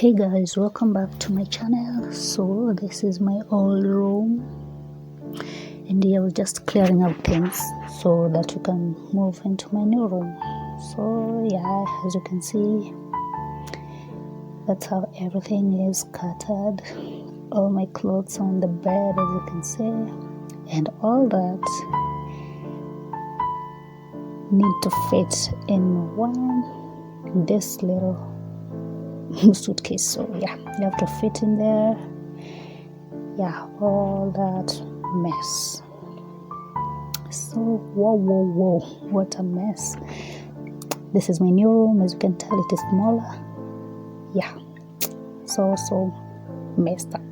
Hey guys, welcome back to my channel. So this is my old room, and I was just clearing out things so that we can move into my new room. So yeah, as you can see, that's how everything is scattered. All my clothes on the bed, as you can see, and all that need to fit in this little suitcase. So yeah, you have to fit in there. Yeah, all that mess. So whoa, what a mess. This is my new room. As you can tell, it is smaller. Yeah, so messed up.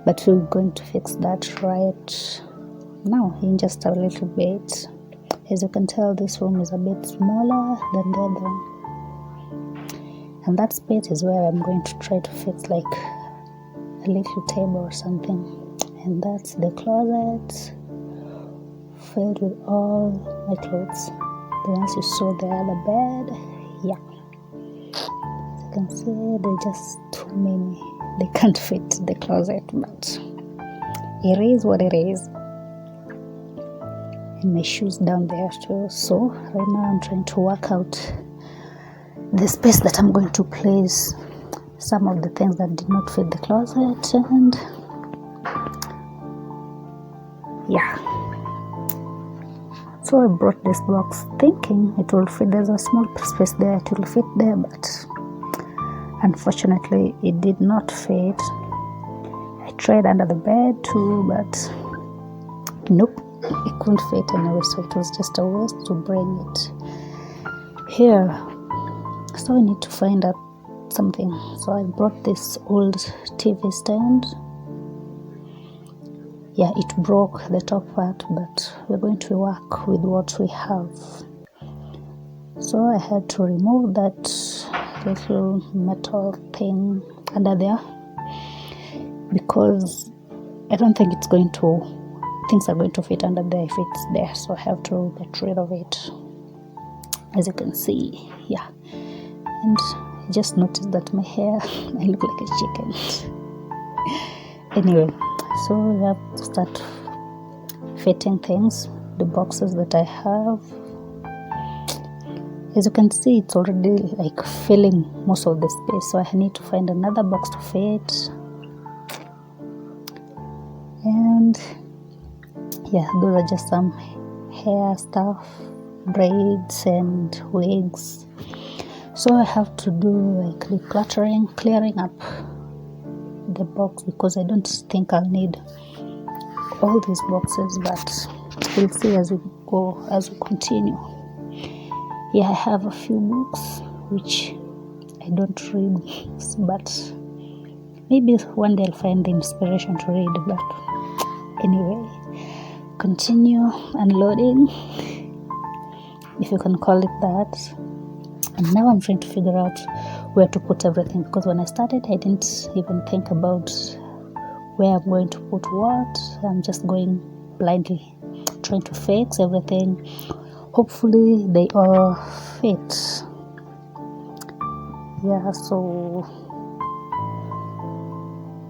But we're going to fix that right now in just a little bit. As you can tell, this room is a bit smaller than the other one, and that space is where I'm going to try to fix like a little table or something. And that's the closet filled with all my clothes, the ones you saw there, the bed. Yeah, as you can see, there's just too many. They can't fit the closet, but it is what it is. And my shoes down there too. So right now I'm trying to work out the space that I'm going to place some of the things that did not fit the closet. And yeah, so I brought this box thinking it will fit. There's a small space there, it will fit there, but unfortunately it did not fit. I tried under the bed too, but nope, it couldn't fit anyway, so it was just a waste to bring it here. So I need to find out something. So I brought this old TV stand. Yeah, it broke the top part, but we're going to work with what we have. So I had to remove that little metal thing under there, because I don't think things are going to fit under there if it's there. So I have to get rid of it. As you can see, yeah. And I just noticed that my hair, I look like a chicken. Anyway, so we have to start fitting things, the boxes that I have. As you can see, it's already like filling most of the space, so I need to find another box to fit. And yeah, those are just some hair stuff, braids and wigs. So I have to do like decluttering, clearing up the box, because I don't think I'll need all these boxes, but we'll see as we continue. Yeah, I have a few books which I don't read, but maybe one day I'll find the inspiration to read. But anyway, continue unloading, if you can call it that. And now I'm trying to figure out where to put everything, because when I started I didn't even think about where I'm going to put what. I'm just going blindly, trying to fix everything. Hopefully they all fit. Yeah, so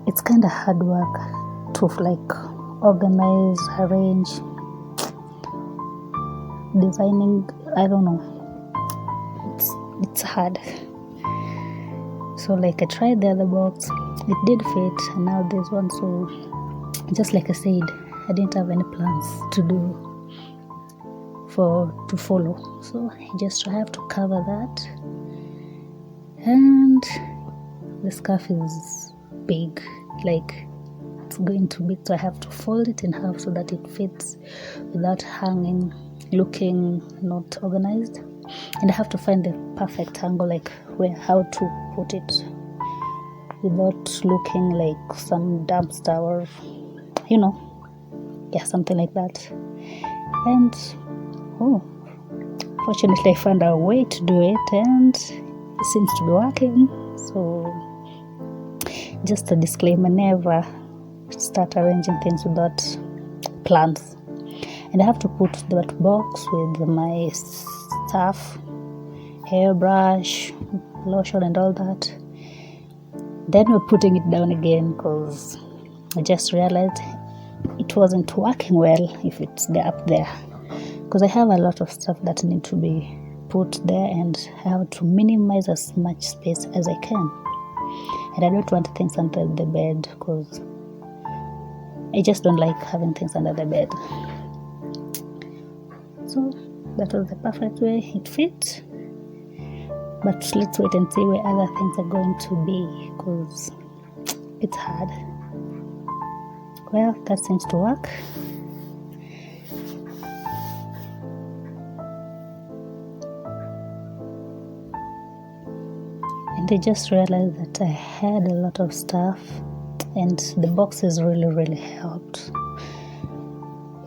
it's kind of hard work to like organize, arrange, designing. I don't know, it's hard. So like I tried the other box, it did fit, and now this one. So just like I said, I didn't have any plans to follow, so I just have to cover that. And the scarf is big, like it's going too big, so I have to fold it in half so that it fits without hanging, looking not organized. And I have to find the perfect angle, like how to put it without looking like some dumpster, or yeah, something like that. And fortunately I found a way to do it, and it seems to be working. So just a disclaimer, never start arranging things without plans. And I have to put that box with my stuff, hairbrush, lotion and all that, Then we're putting it down again because I just realized it wasn't working well if it's up there, because I have a lot of stuff that need to be put there and I have to minimize as much space as I can. And I don't want things under the bed because I just don't like having things under the bed. So that was the perfect way it fit. But let's wait and see where other things are going to be, because it's hard. Well, that seems to work. And I just realized that I had a lot of stuff, and the boxes really helped.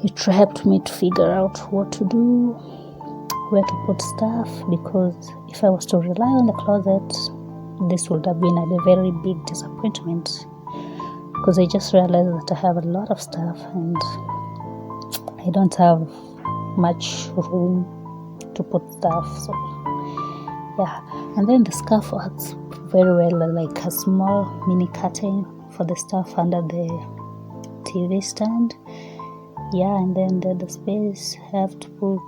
It helped me to figure out what to do, where to put stuff, because if I was to rely on the closet, this would have been a very big disappointment, because I just realized that I have a lot of stuff and I don't have much room to put stuff. So yeah, and then the scarf works very well, like a small mini curtain for the stuff under the TV stand. Yeah, and then the space I have to put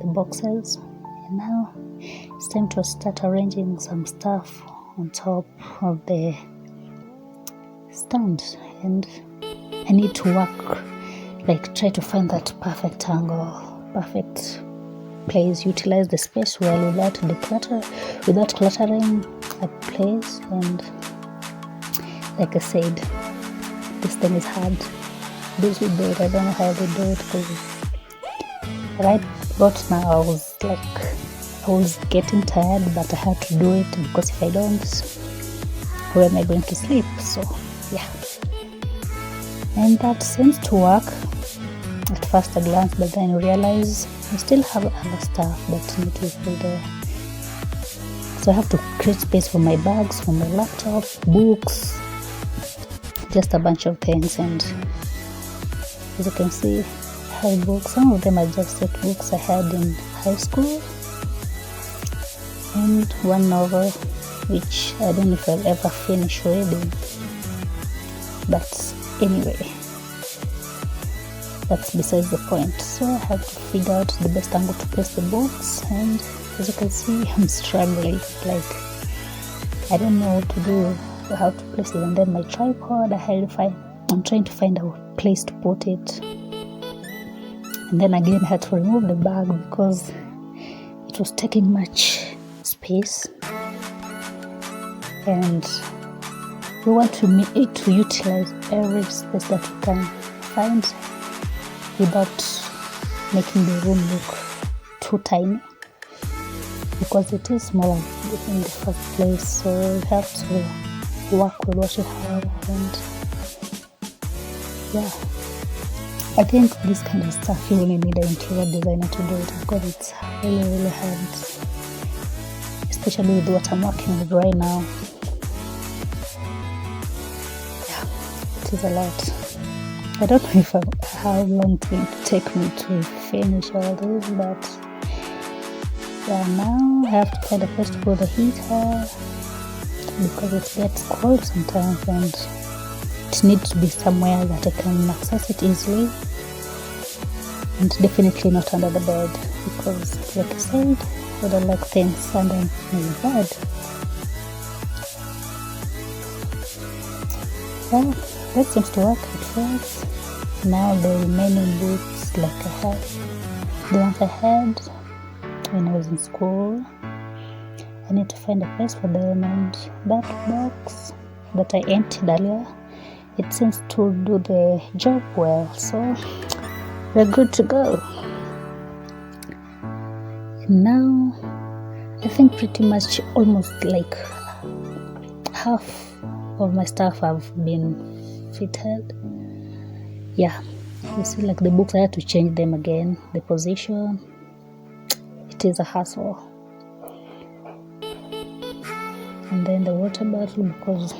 the boxes. And now it's time to start arranging some stuff on top of the stand, and I need to work, like try to find that perfect angle, perfect place, utilize the space well without cluttering a place. And like I said, this thing is hard. Those who do it, I don't know how they do it, because right now I was getting tired, but I had to do it, because if I don't, where am I going to sleep? So yeah, and that seems to work at first a glance, but then you realize I still have other stuff that need to be put there. So I have to create space for my bags, for my laptop, books, just a bunch of things. And as you can see, I have books. Some of them are just set books I had in high school, and one novel which I don't know if I'll ever finish reading. But anyway, that's besides the point. So I have to figure out the best angle to place the books, and as you can see, I'm struggling. Like, I don't know what to do, how to place it. And then my tripod, I'm trying to find a place to put it. And then again, I had to remove the bag because it was taking much space, and we want to utilize every space that we can find without making the room look too tiny, because it is smaller in the first place. So you have to work with what you have. And yeah, I think this kind of stuff you really need an interior designer to do it, because it's really hard, especially with what I'm working with right now. Yeah, it is a lot. I don't know how long it will take me to finish all this, but yeah, now I have to find a place to put the heater, because it gets cold sometimes, and it needs to be somewhere that I can access it easily, and definitely not under the bed, because like I said, I don't like things under my bed. Well, that seems to work at first. Now the remaining books, like I had, the ones I had when I was in school, I need to find a place for them. And that box that I emptied earlier, it seems to do the job well, so we're good to go. And now I think pretty much almost like half of my stuff have been fitted. Yeah, you see, like the books, I had to change them again, the position. It is a hassle. And then the water bottle, because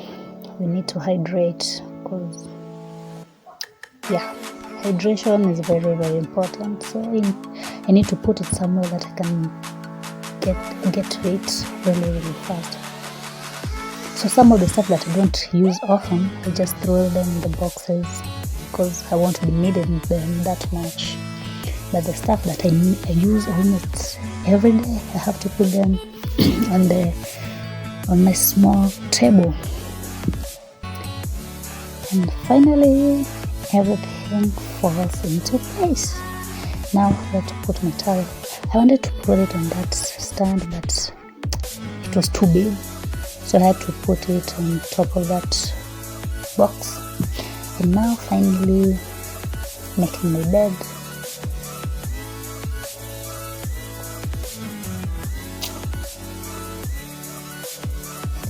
we need to hydrate, because yeah, hydration is very important. So I need to put it somewhere that I can get to it really fast. So some of the stuff that I don't use often, I just throw them in the boxes because I won't be needing them that much. But the stuff that I use almost every day, I have to put them on my small table. And finally, everything falls into place. Now I have to put my towel. I wanted to put it on that stand, but it was too big, so I had to put it on top of that box. And now finally making my bed.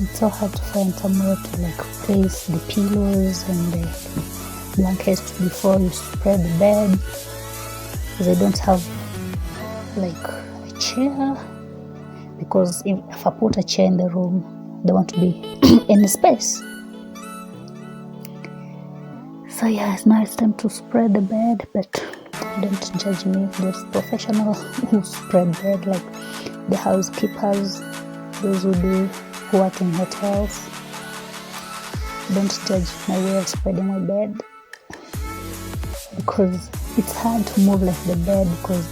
It's so hard to find somewhere to like place the pillows and the blankets before you spread the bed, because I don't have like a chair, because if I put a chair in the room, there won't be any space. So yeah, now it's time to spread the bed, but don't judge me. There's professionals who spread bed, like the housekeepers, those who work in hotels. Don't judge my way of spreading my bed, because it's hard to move like the bed, because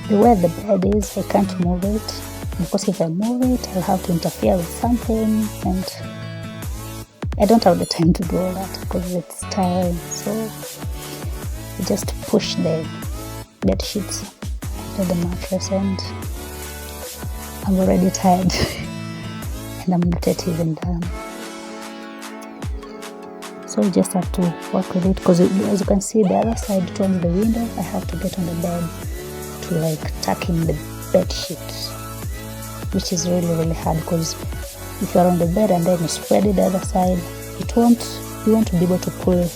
the way the bed is, I can't move it, because if I move it, I'll have to interfere with something, and I don't have the time to do all that because it's tiring. So I just push the bed sheets into the mattress, and I'm already tired and I'm not yet even done. So you just have to work with it, because as you can see, the other side towards the window, I have to get on the bed to like tuck in the bed sheets, which is really, really hard, because if you're on the bed and then you spread it the other side, you won't be able to pull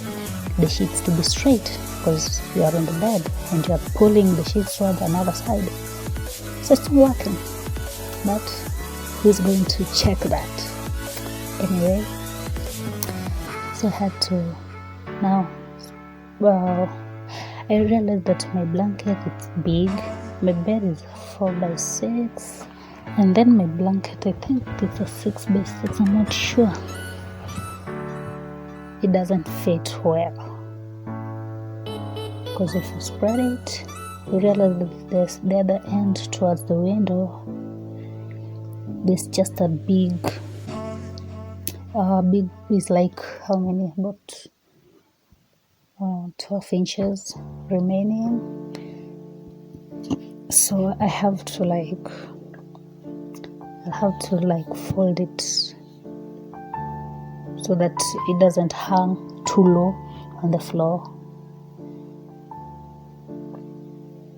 the sheets to be straight, because you are on the bed and you are pulling the sheets towards another side. So it's not working, but who's going to check that? Anyway, so I had to now, well, I realized that my blanket is big. My bed is 4x6, and then my blanket, I think it's a 6x6, I'm not sure. It doesn't fit well, because if you spread it, you realize that there's the other end towards the window, there's just a big is like how many, about 12 inches remaining. So I have to fold it so that it doesn't hang too low on the floor.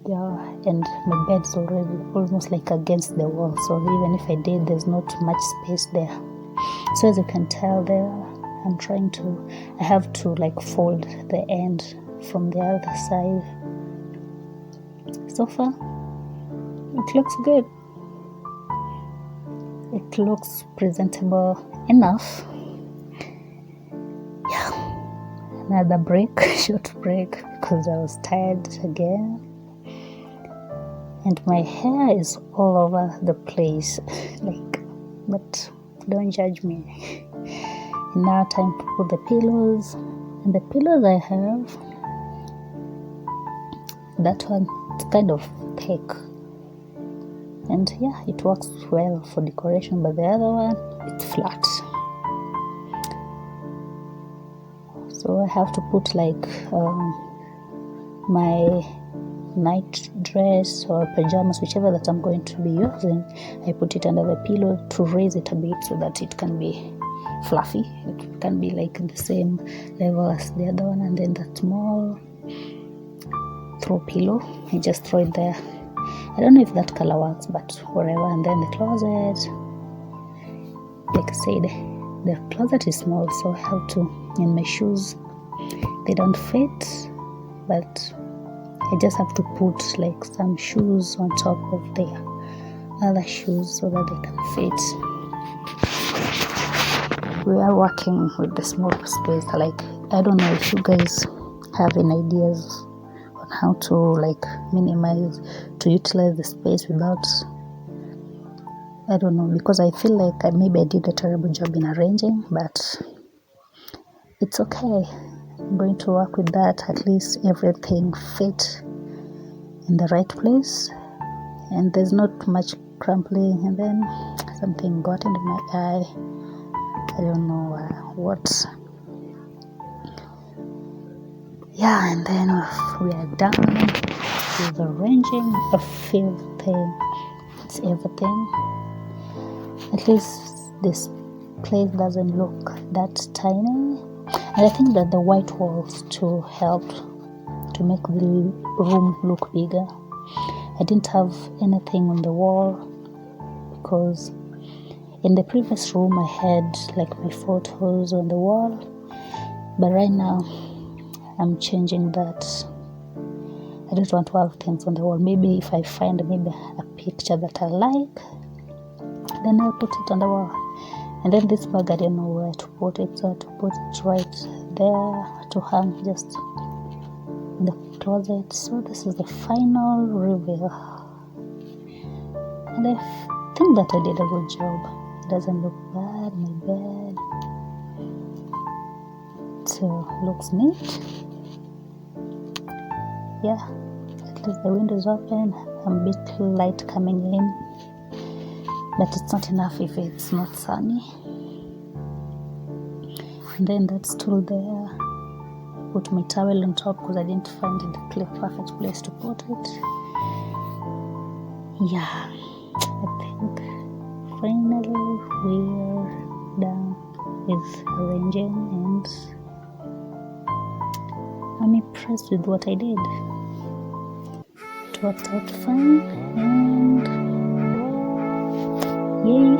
Yeah, and my bed's already almost like against the wall, so even if I did, there's not much space there. So as you can tell there, I have to like fold the end from the other side. So far, it looks good. It looks presentable enough. Yeah, another break, short break, because I was tired again. And my hair is all over the place, but don't judge me. Now time to put the pillows. And the pillows I have, that one, it's kind of thick. And yeah, it works well for decoration, but the other one, it's flat. So I have to put my night dress or pajamas, whichever that I'm going to be using, I put it under the pillow to raise it a bit so that it can be fluffy. It can be like the same level as the other one, and then that small throw pillow, I just throw it there. I don't know if that color works, but whatever. And then the closet, like I said, the closet is small, so I have to, and my shoes, they don't fit, but I just have to put like some shoes on top of the other shoes so that they can fit. We are working with the small space. I don't know if you guys have any ideas on how to minimize, to utilize the space without I don't know, because I feel like maybe I did a terrible job in arranging, but it's okay. I'm going to work with that. At least everything fit in the right place, and there's not much crumpling. And then something got into my eye. I don't know what. Yeah, and then we are done with arranging. I feel it's everything. At least this place doesn't look that tiny. And I think that the white walls too helped to make the room look bigger. I didn't have anything on the wall because in the previous room I had like my photos on the wall, but right now I'm changing that. I don't want to have things on the wall. Maybe if I find maybe a picture that I like, then I'll put it on the wall. And then this bag, I don't know where to put it, so I have to put it right there to hang just in the closet. So this is the final reveal, and I think that I did a good job. It doesn't look bad. My bed, so looks neat. Yeah, at least the window's open. I'm a bit light coming in, but it's not enough if it's not sunny. And then that stool there, put my towel on top because I didn't find it the perfect place to put it. Yeah, I think finally we're done with arranging, and I'm impressed with what I did. It worked out fine, and yay!